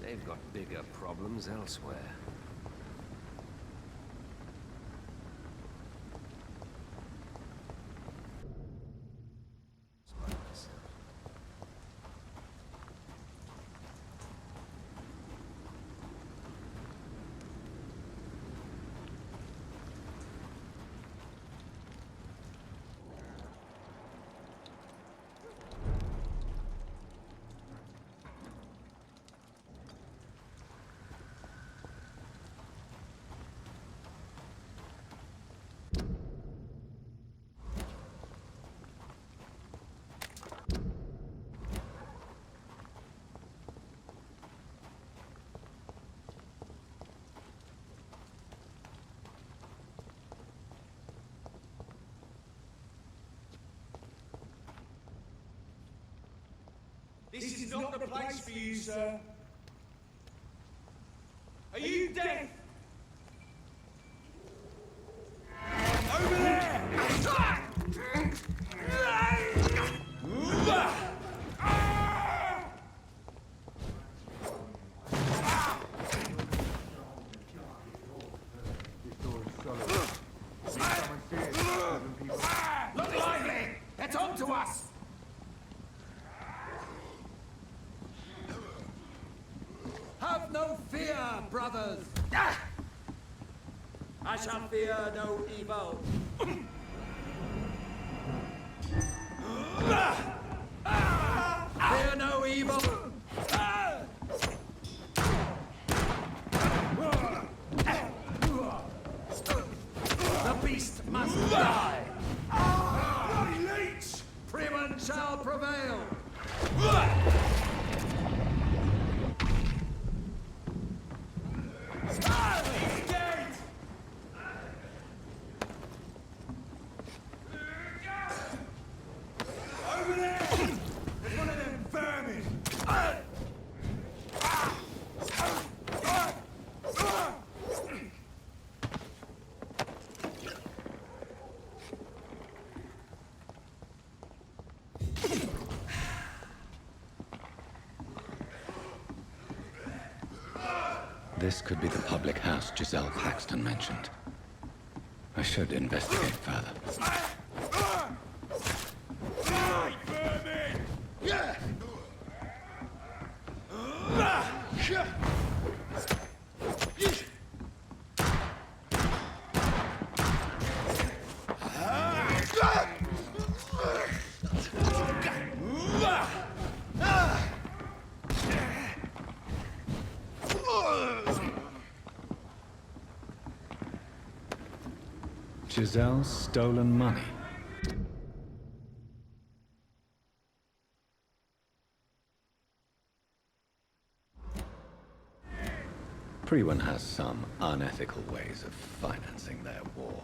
They've got bigger problems elsewhere. This is not the place for you, sir. Are you deaf? Over there! Look lively! It's on to us! Have no fear, brothers! I shall fear no evil. Fear no evil! The beast must die! Bloody leech! Freeman shall prevail! Over there! There's one of them vermin! This could be the public house Giselle Claxton mentioned. I should investigate further. Giselle's stolen money. Everyone has some unethical ways of financing their war.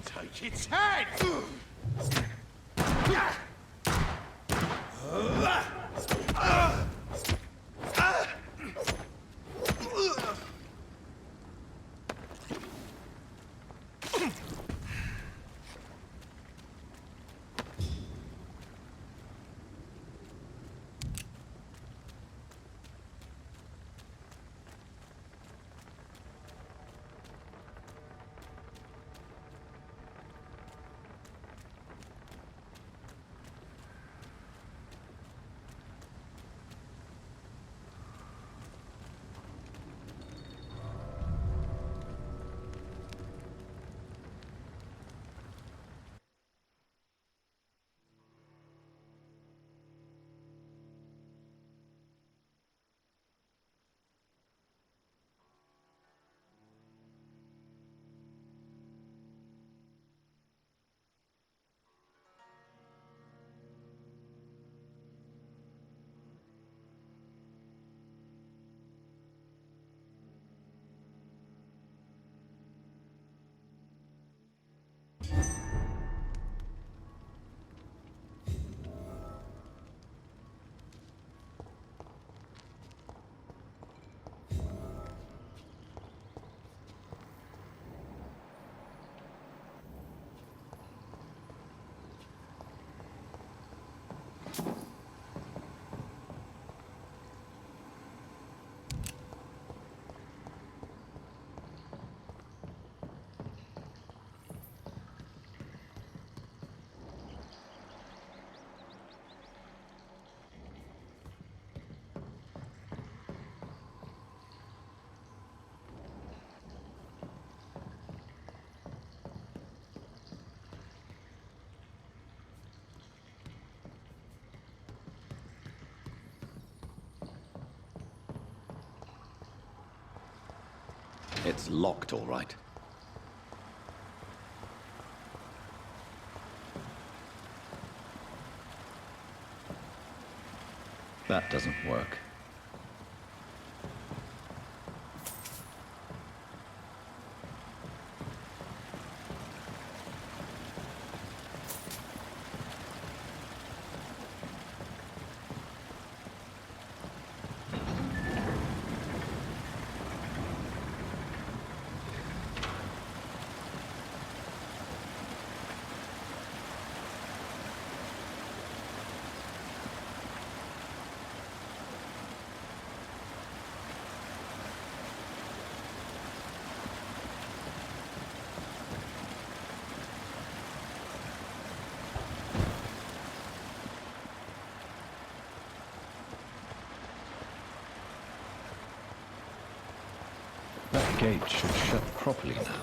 Take its head! It's locked, all right. That doesn't work. That gate should shut properly now.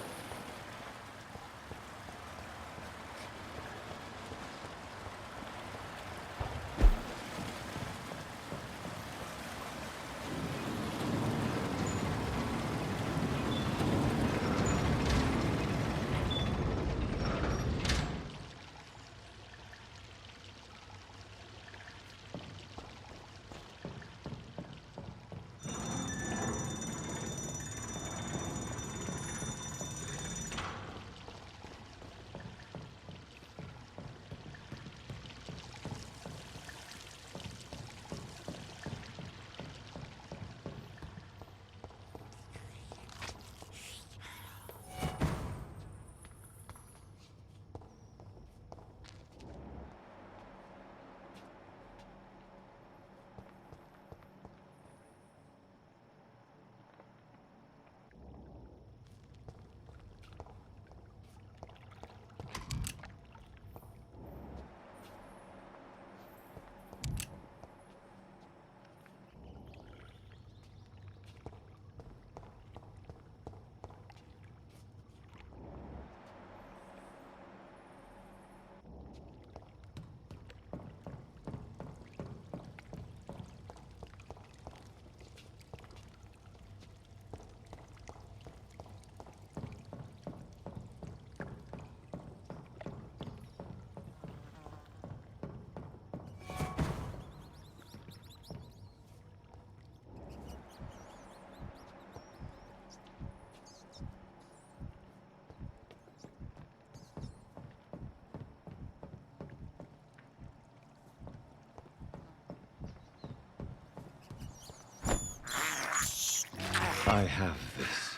I have this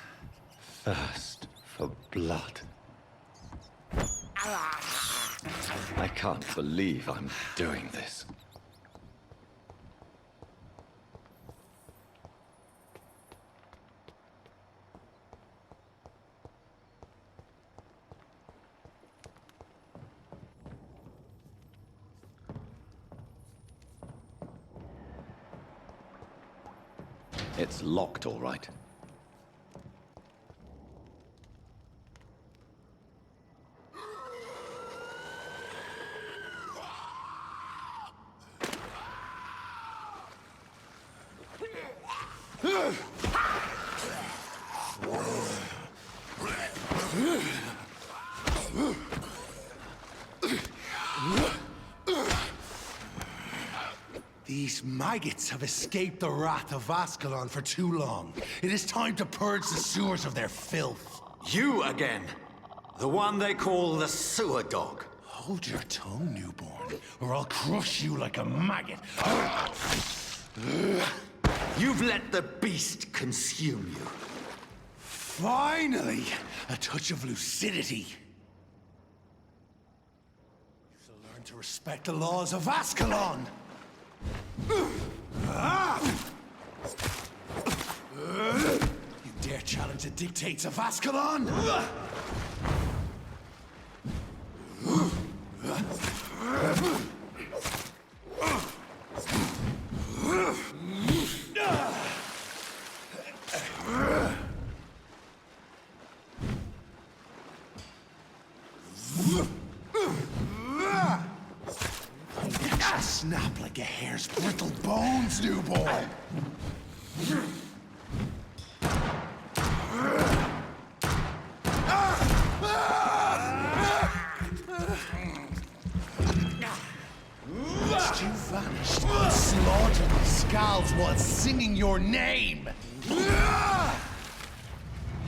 thirst for blood. I can't believe I'm doing this. It's locked, all right. These maggots have escaped the wrath of Ascalon for too long. It is time to purge the sewers of their filth. You again? The one they call the sewer dog. Hold your tongue, newborn, or I'll crush you like a maggot. You've let the beast consume you. Finally, a touch of lucidity. You shall learn to respect the laws of Ascalon. You dare challenge the dictates of Ascalon? Snap like a hare's brittle bones, newborn. You vanished, slaughtered the skulls while singing your name.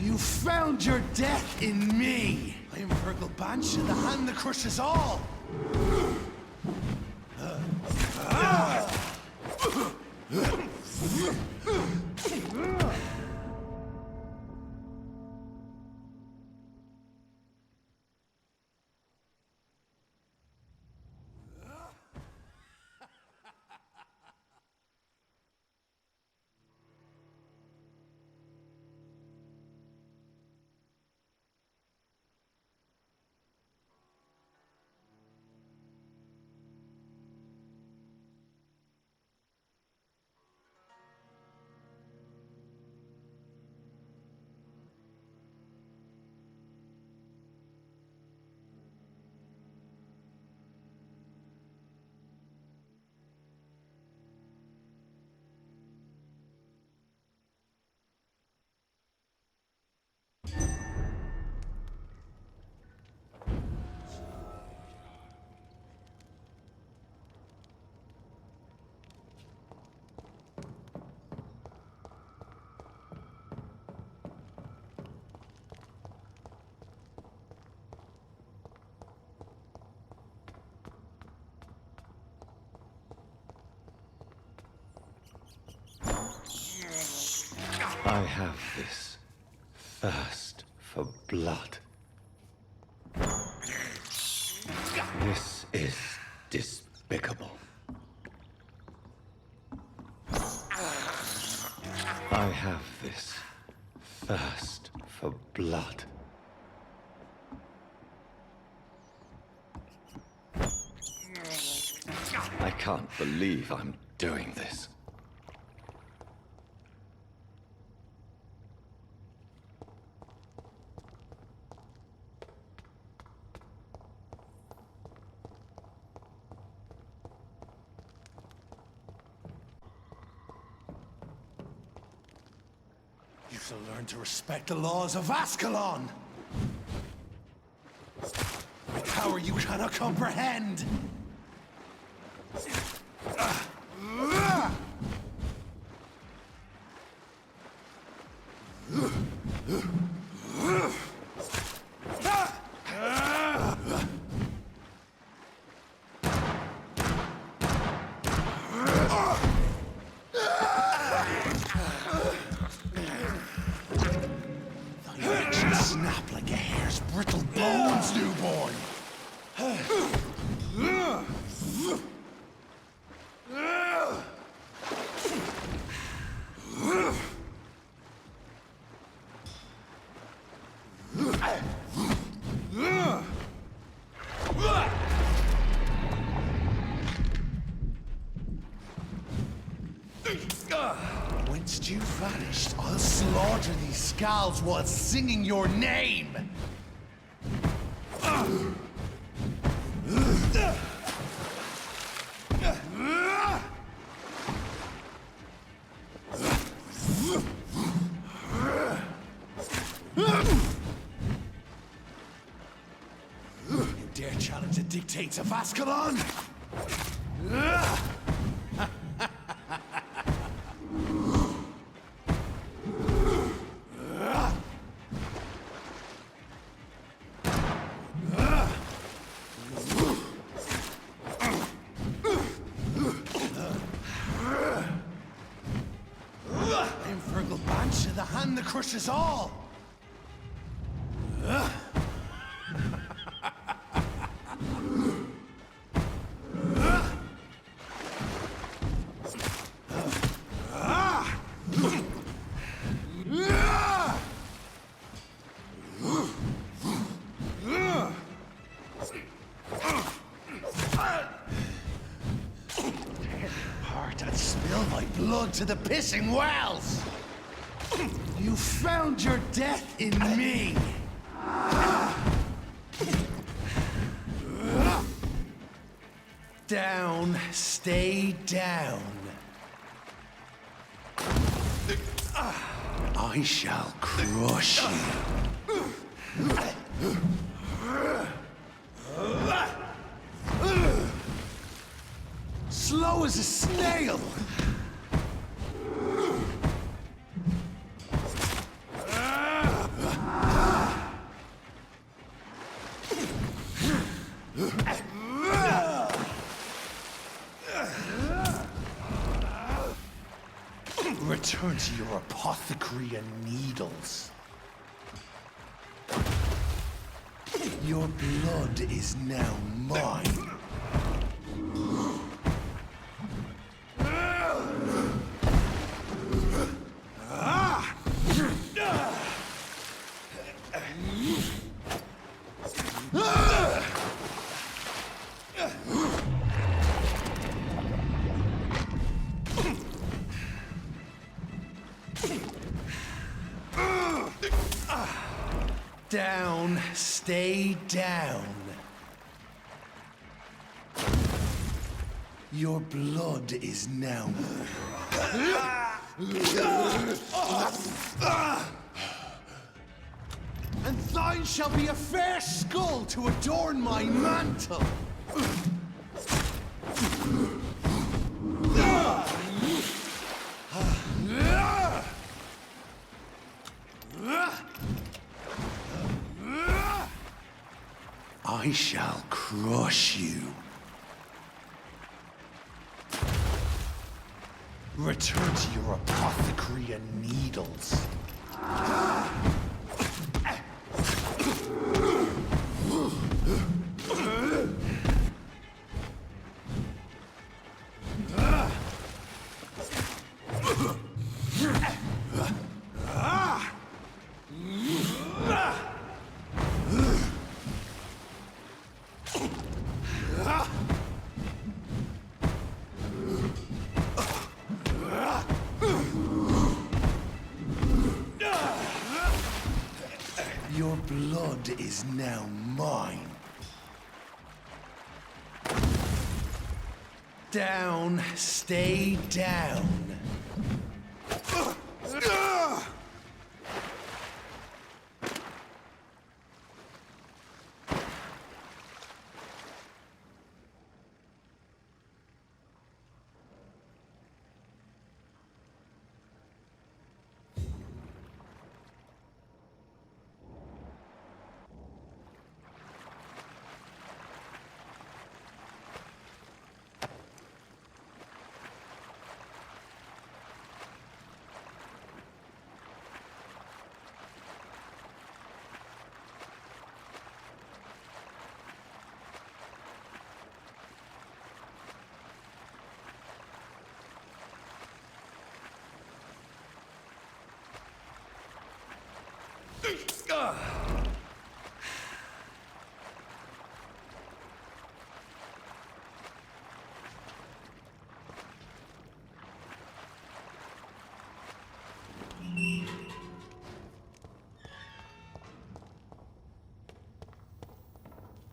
You found your death in me. I am Fergal Banshee, the hand that crushes all. I have this thirst for blood. This is despicable. I have this thirst for blood. I can't believe I'm doing this. You shall learn to respect the laws of Ascalon. A power you cannot comprehend. Snap like a hare's brittle bones, newborn. Whence you vanished, I'll slaughter these skulls while singing your name. You dare challenge the dictates of Ascalon? crush us all! Heart, I'd spill my blood to the pissing wells! You found your death in me! Down, stay down. I shall crush you. Slow as a snail! Return to your apothecary and needles. Your blood is now mine. Down, stay down. Your blood is now. And thine shall be a fair skull to adorn my mantle. I shall crush you. Return to your apothecary and needles. Your blood is now mine. Down, stay down.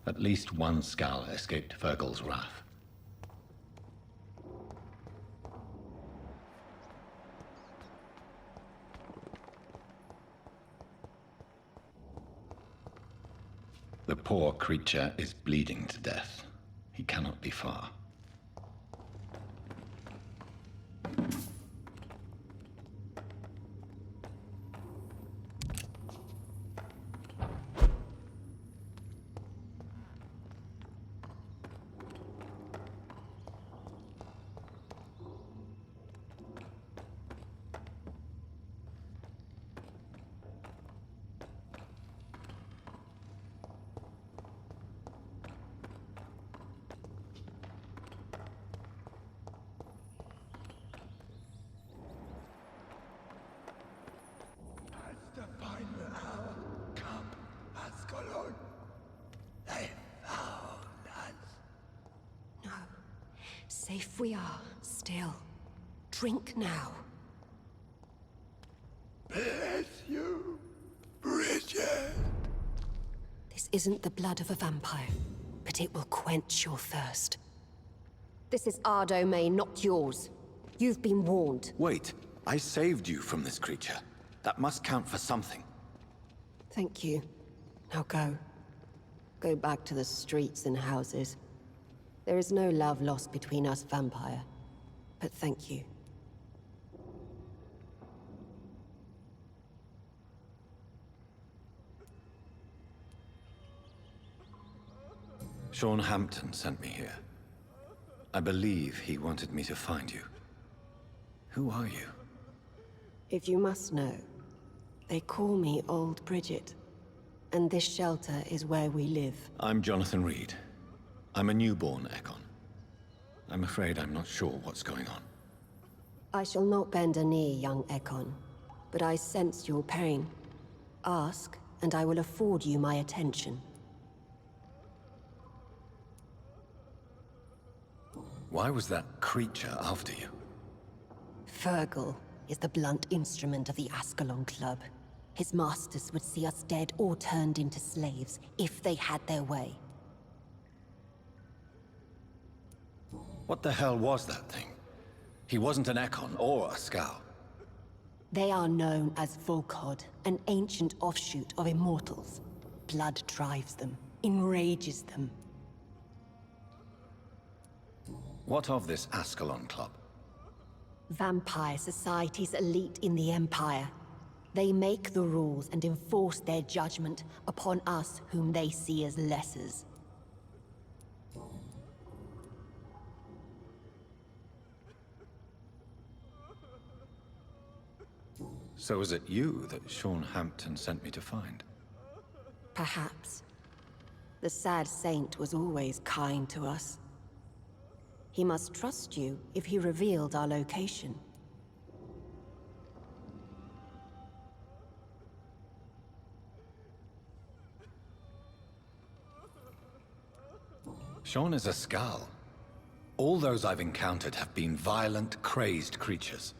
At least one skull escaped Fergal's wrath. The poor creature is bleeding to death. He cannot be far. Safe we are, still. Drink now. Bless you, Bridget. This isn't the blood of a vampire, but it will quench your thirst. This is our domain, not yours. You've been warned. Wait, I saved you from this creature. That must count for something. Thank you. Now go. Go back to the streets and houses. There is no love lost between us, vampire. But thank you. Sean Hampton sent me here. I believe he wanted me to find you. Who are you? If you must know, they call me Old Bridget. And this shelter is where we live. I'm Jonathan Reid. I'm a newborn Ekon. I'm afraid I'm not sure what's going on. I shall not bend a knee, young Ekon. But I sense your pain. Ask, and I will afford you my attention. Why was that creature after you? Fergal is the blunt instrument of the Ascalon Club. His masters would see us dead or turned into slaves if they had their way. What the hell was that thing? He wasn't an Ekon or a Scow. They are known as Volkod, an ancient offshoot of immortals. Blood drives them, enrages them. What of this Ascalon Club? Vampire Society's elite in the Empire. They make the rules and enforce their judgment upon us whom they see as lessers. So is it you that Sean Hampton sent me to find? Perhaps. The sad saint was always kind to us. He must trust you if he revealed our location. Sean is a Scow. All those I've encountered have been violent, crazed creatures.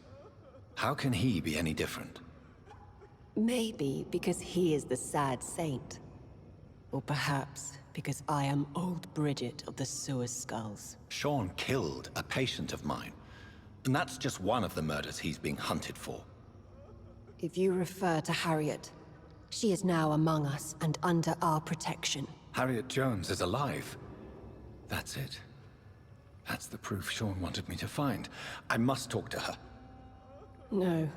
How can he be any different? Maybe because he is the sad saint. Or perhaps because I am Old Bridget of the Sewer Skulls. Sean killed a patient of mine. And that's just one of the murders he's being hunted for. If you refer to Harriet, she is now among us and under our protection. Harriet Jones is alive. That's it. That's the proof Sean wanted me to find. I must talk to her. No.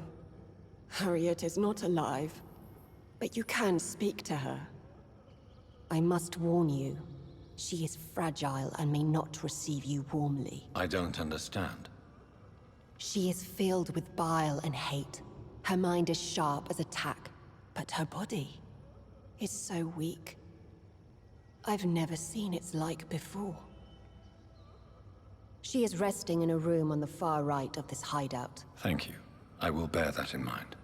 Harriet is not alive. But you can speak to her. I must warn you. She is fragile and may not receive you warmly. I don't understand. She is filled with bile and hate. Her mind is sharp as a tack, but her body is so weak. I've never seen its like before. She is resting in a room on the far right of this hideout. Thank you. I will bear that in mind.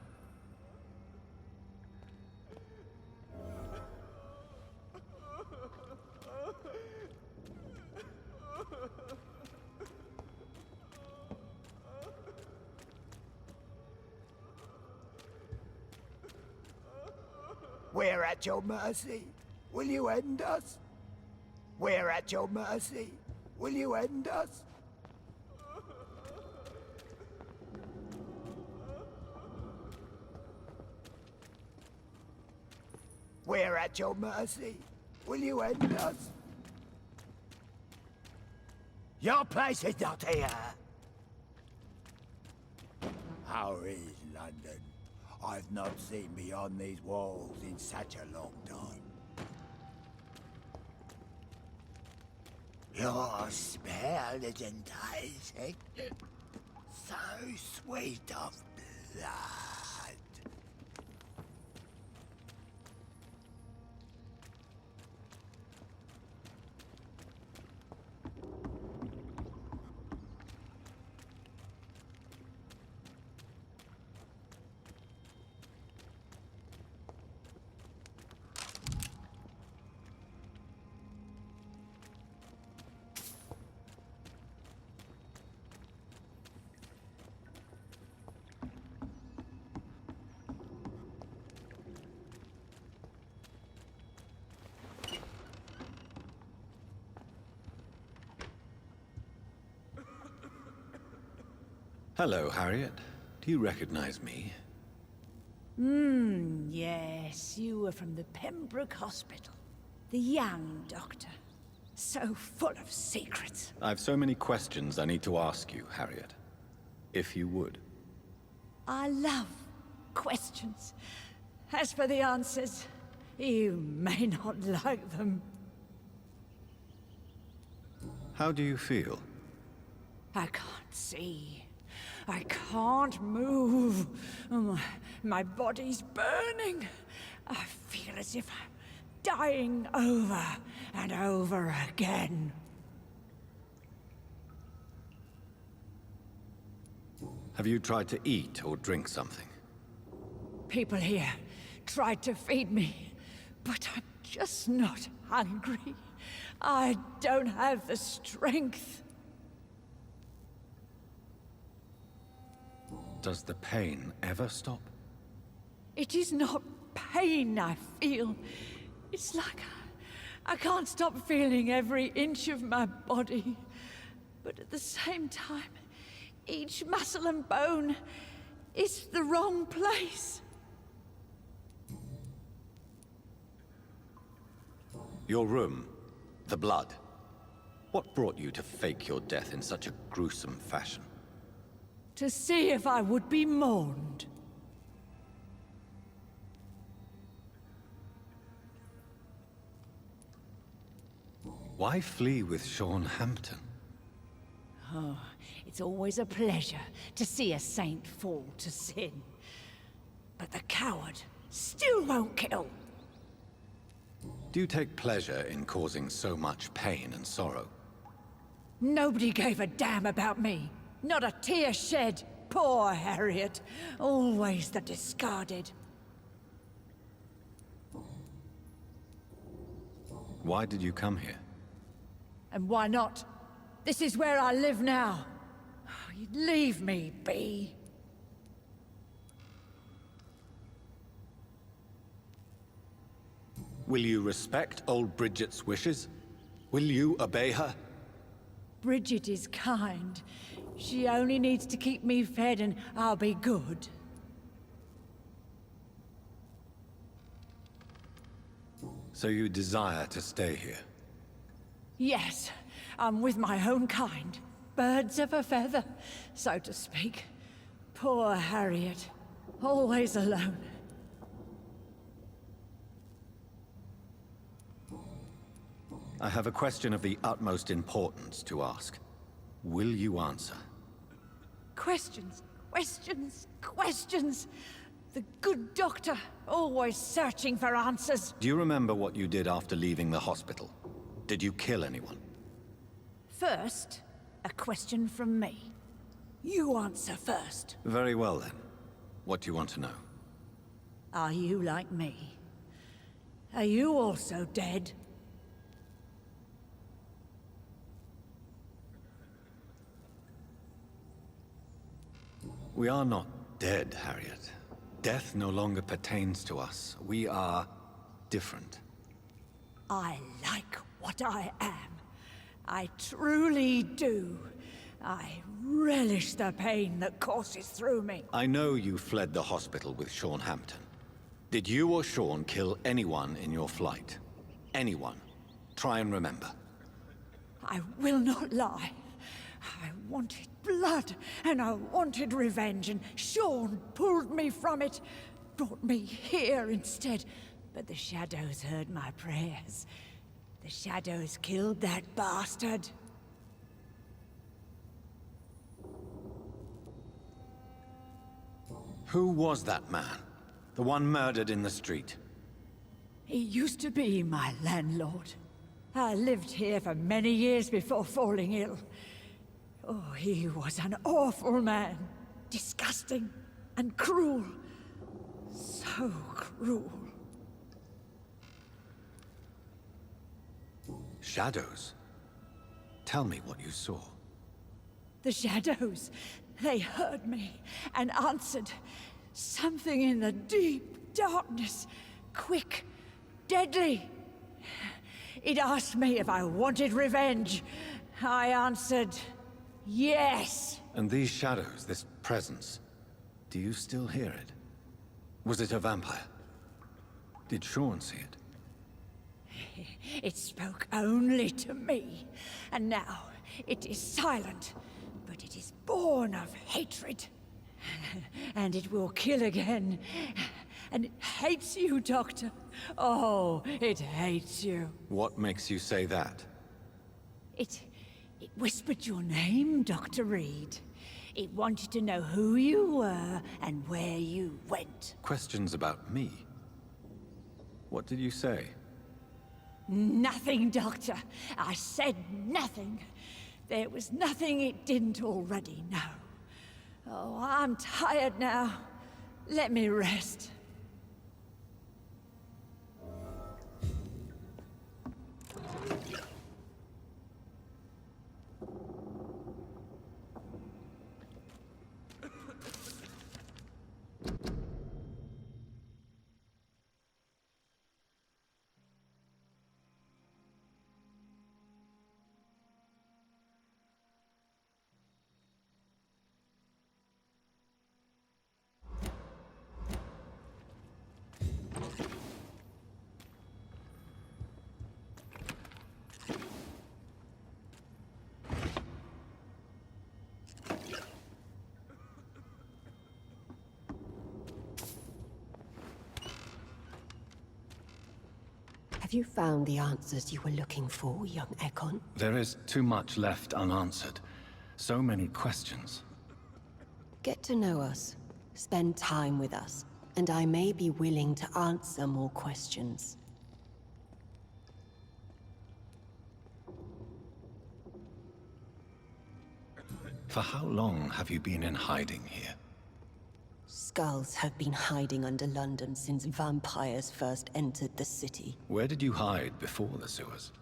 We're at your mercy. Will you end us? We're at your mercy. Will you end us? We're at your mercy. Will you end us? Your place is not here. How is London? I've not seen beyond these walls in such a long time. Your smell is enticing. So sweet of blood. Hello, Harriet. Do you recognize me? Yes, you were from the Pembroke Hospital. The young doctor. So full of secrets. I've so many questions I need to ask you, Harriet. If you would. I love questions. As for the answers, you may not like them. How do you feel? I can't see. I can't move. My body's burning. I feel as if I'm dying over and over again. Have you tried to eat or drink something? People here tried to feed me, but I'm just not hungry. I don't have the strength. Does the pain ever stop? It is not pain I feel. It's like I can't stop feeling every inch of my body. But at the same time, each muscle and bone is the wrong place. Your room, the blood. What brought you to fake your death in such a gruesome fashion? To see if I would be mourned. Why flee with Sean Hampton? Oh, it's always a pleasure to see a saint fall to sin. But the coward still won't kill. Do you take pleasure in causing so much pain and sorrow? Nobody gave a damn about me. Not a tear shed. Poor Harriet. Always the discarded. Why did you come here? And why not? This is where I live now. Leave me be. Will you respect old Bridget's wishes? Will you obey her? Bridget is kind. She only needs to keep me fed and I'll be good. So you desire to stay here? Yes, I'm with my own kind. Birds of a feather, so to speak. Poor Harriet. Always alone. I have a question of the utmost importance to ask. Will you answer? Questions, questions, questions. The good doctor, always searching for answers. Do you remember what you did after leaving the hospital? Did you kill anyone? First, a question from me. You answer first. Very well then. What do you want to know? Are you like me? Are you also dead? We are not dead, Harriet. Death no longer pertains to us. We are different. I like what I am. I truly do. I relish the pain that courses through me. I know you fled the hospital with Sean Hampton. Did you or Sean kill anyone in your flight? Anyone? Try and remember. I will not lie. I wanted blood, and I wanted revenge, and Sean pulled me from it, brought me here instead. But the shadows heard my prayers. The shadows killed that bastard. Who was that man? The one murdered in the street? He used to be my landlord. I lived here for many years before falling ill. Oh, he was an awful man. Disgusting and cruel. So cruel. Shadows? Tell me what you saw. The shadows, they heard me and answered. Something in the deep darkness. Quick, deadly. It asked me if I wanted revenge. I answered, Yes! And these shadows, this presence, do you still hear it? Was it a vampire? Did Sean see it? It spoke only to me, and now it is silent, but it is born of hatred. And it will kill again. And it hates you, Doctor. Oh, it hates you. What makes you say that? It whispered your name, Dr. Reid. It wanted to know who you were and where you went. Questions about me? What did you say? Nothing, Doctor. I said nothing. There was nothing it didn't already know. Oh, I'm tired now. Let me rest. Have you found the answers you were looking for, young Ekon? There is too much left unanswered. So many questions. Get to know us, spend time with us, and I may be willing to answer more questions. For how long have you been in hiding here? Skulls have been hiding under London since vampires first entered the city. Where did you hide before the sewers?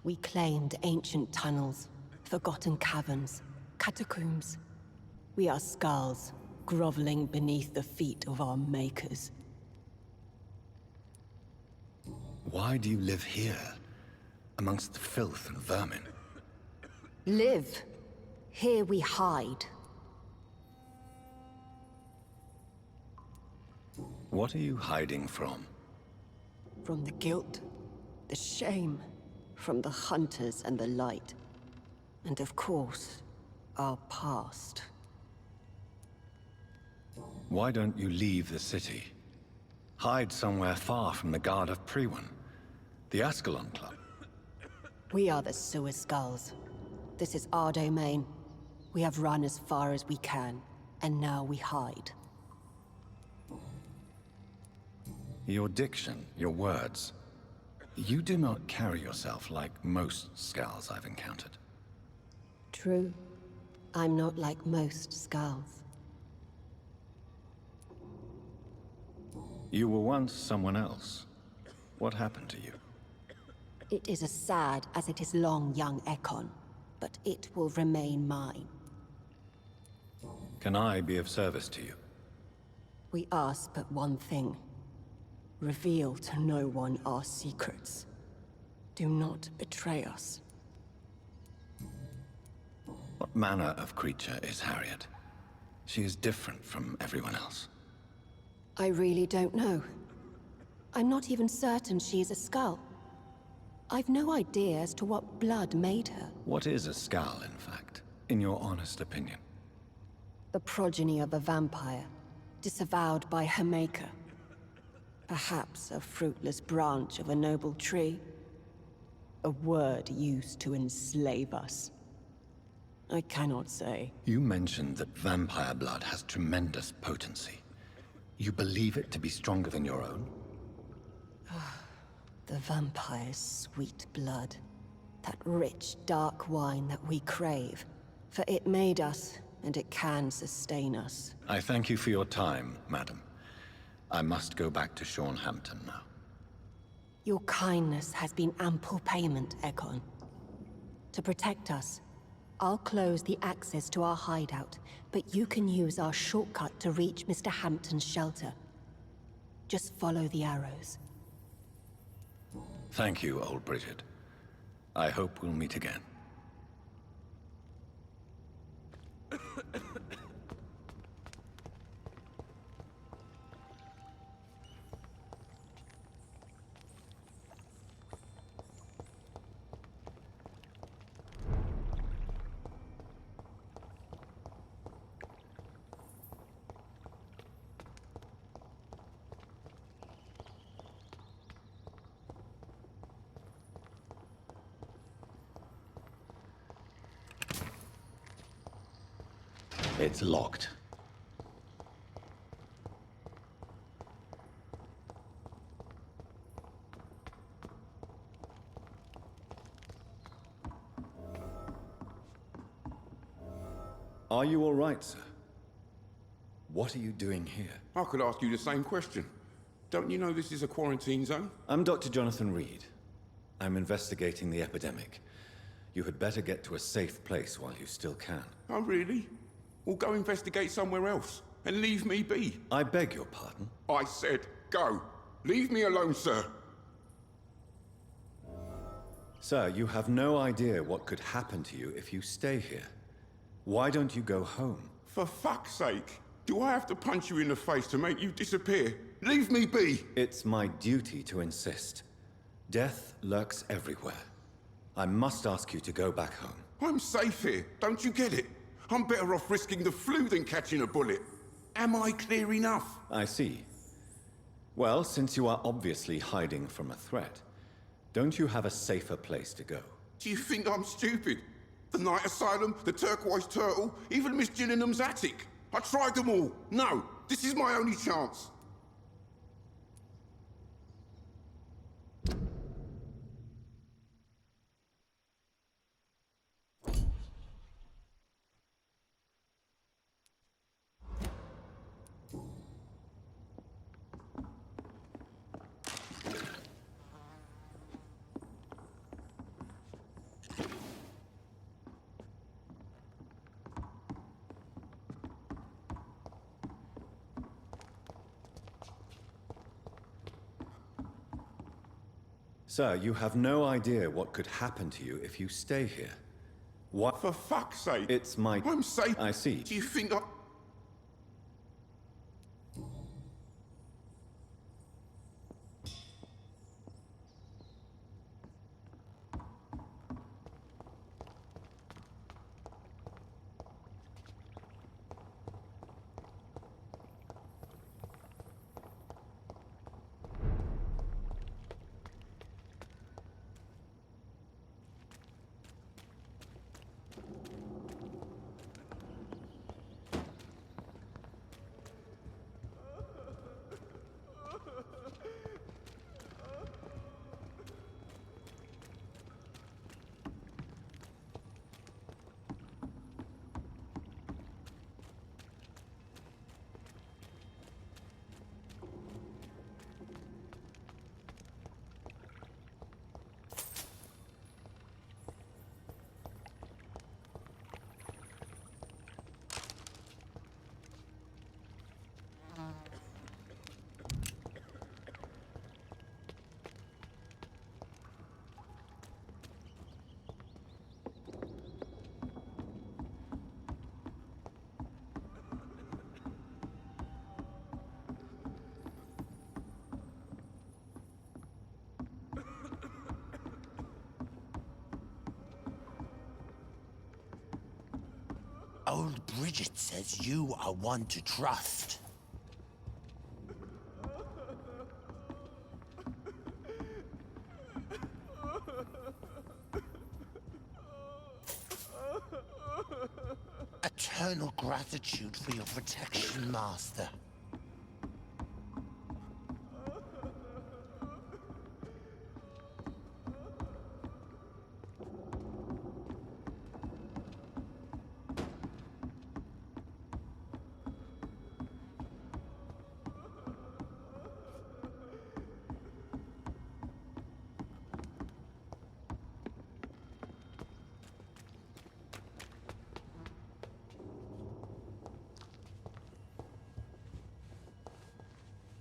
We claimed ancient tunnels, forgotten caverns, catacombs. We are skulls, groveling beneath the feet of our makers. Why do you live here, amongst the filth and vermin? Live. Here we hide. What are you hiding from? From the guilt, the shame, from the hunters and the light. And of course, our past. Why don't you leave the city? Hide somewhere far from the Guard of Priwen, the Ascalon Club. We are the sewer skulls. This is our domain. We have run as far as we can, and now we hide. Your diction, your words. You do not carry yourself like most skulls I've encountered. True. I'm not like most skulls. You were once someone else. What happened to you? It is as sad as it is long, young Ekon, but it will remain mine. Can I be of service to you? We ask but one thing. Reveal to no one our secrets. Do not betray us. What manner of creature is Harriet? She is different from everyone else. I really don't know. I'm not even certain she is a skull. I've no idea as to what blood made her. What is a skull, in fact, in your honest opinion? The progeny of a vampire, disavowed by her maker. Perhaps a fruitless branch of a noble tree. A word used to enslave us. I cannot say. You mentioned that vampire blood has tremendous potency. You believe it to be stronger than your own? The vampire's sweet blood. That rich, dark wine that we crave. For it made us, and it can sustain us. I thank you for your time, madam. I must go back to Sean Hampton now. Your kindness has been ample payment, Ekon. To protect us, I'll close the access to our hideout, but you can use our shortcut to reach Mr. Hampton's shelter. Just follow the arrows. Thank you, old Bridget. I hope we'll meet again. It's locked. Are you all right, sir? What are you doing here? I could ask you the same question. Don't you know this is a quarantine zone? I'm Dr. Jonathan Reid. I'm investigating the epidemic. You had better get to a safe place while you still can. Oh, really? Well, go investigate somewhere else and leave me be. I beg your pardon? I said go. Leave me alone, sir. Sir, you have no idea what could happen to you if you stay here. Why don't you go home? For fuck's sake. Do I have to punch you in the face to make you disappear? Leave me be! It's my duty to insist. Death lurks everywhere. I must ask you to go back home. I'm safe here, don't you get it? I'm better off risking the flu than catching a bullet. Am I clear enough? I see. Well, since you are obviously hiding from a threat, don't you have a safer place to go? Do you think I'm stupid? The Night Asylum, the Turquoise Turtle, even Miss Gillingham's attic. I tried them all. No, this is my only chance. Sir, you have no idea what could happen to you if you stay here. What? For fuck's sake. It's my... I'm safe. I see. Do you think I... Old Bridget says you are one to trust. Eternal gratitude for your protection, Master.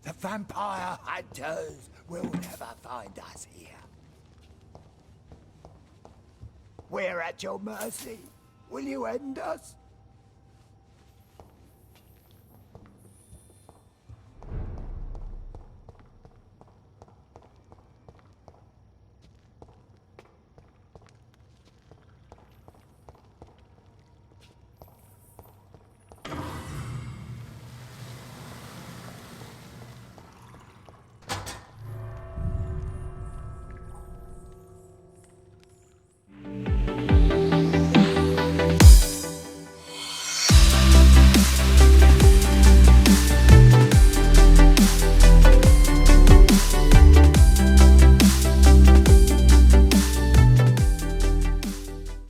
The vampire hunters will never find us here. We're at your mercy. Will you end us?